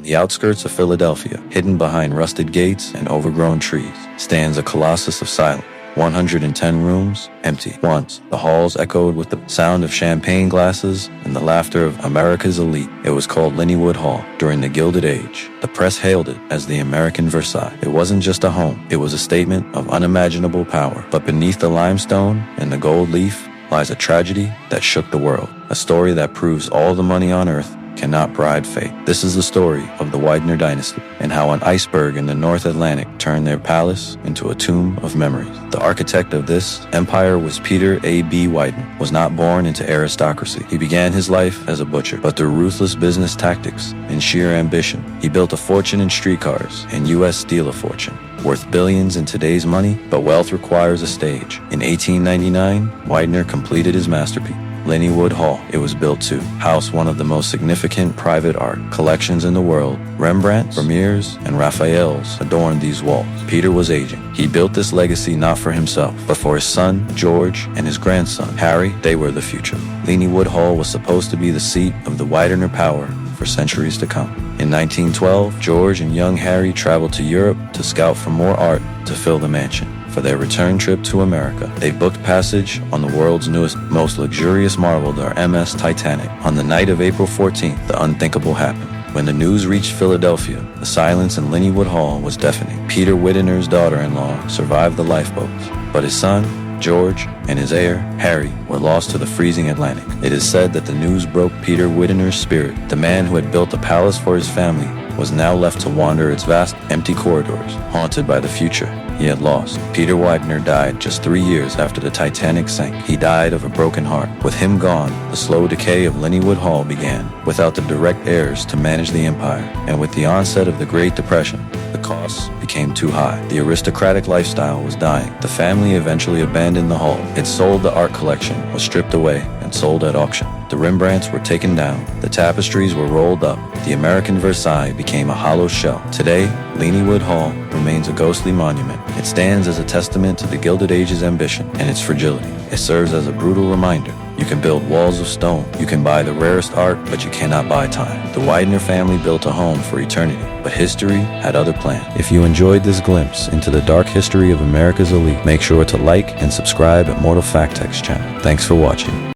the outskirts of Philadelphia, hidden behind rusted gates and overgrown trees, stands a colossus of silence. 110 rooms, empty. Once, the halls echoed with the sound of champagne glasses and the laughter of America's elite. It was called Lynnewood Hall. During the Gilded Age, the press hailed it as the American Versailles. It wasn't just a home, it was a statement of unimaginable power. But beneath the limestone and the gold leaf lies a tragedy that shook the world. A story that proves all the money on earth cannot bribe fate. This is the story of the Widener dynasty and how an iceberg in the North Atlantic turned their palace into a tomb of memories. The architect of this empire was Peter A.B. Widener. Was not born into aristocracy. He began his life as a butcher, but through ruthless business tactics and sheer ambition, he built a fortune in streetcars and U.S. steel a fortune. Worth billions in today's money, but wealth requires a stage. In 1899, Widener completed his masterpiece, Lynnewood Hall. It was built to house one of the most significant private art collections in the world. Rembrandts, Vermeers, and Raphaels adorned these walls. Peter was aging. He built this legacy not for himself, but for his son, George, and his grandson, Harry. They were the future. Lynnewood Hall was supposed to be the seat of the Widener power for centuries to come. In 1912, George and young Harry traveled to Europe to scout for more art to fill the mansion. For their return trip to America, they booked passage on the world's newest, most luxurious marvel, the MS Titanic. On the night of April 14th, the unthinkable happened. When the news reached Philadelphia, the silence in Lynnewood Hall was deafening. Peter Widener's daughter-in-law survived the lifeboats, but his son, George, and his heir, Harry, were lost to the freezing Atlantic. It is said that the news broke Peter Widener's spirit. The man who had built a palace for his family was now left to wander its vast, empty corridors, haunted by the future he had lost. Peter Widener died just 3 years after the Titanic sank. He died of a broken heart. With him gone, the slow decay of Lynnewood Hall began. Without the direct heirs to manage the empire, and with the onset of the Great Depression, the costs became too high. The aristocratic lifestyle was dying. The family eventually abandoned the hall. It sold the art collection, was stripped away, and sold at auction. The Rembrandts were taken down. The tapestries were rolled up. The American Versailles became a hollow shell. Today, Lynnewood Hall remains a ghostly monument. It stands as a testament to the Gilded Age's ambition and its fragility. It serves as a brutal reminder. You can build walls of stone. You can buy the rarest art, but you cannot buy time. The Widener family built a home for eternity, but history had other plans. If you enjoyed this glimpse into the dark history of America's elite, make sure to like and subscribe at Mortal Fact Text channel. Thanks for watching.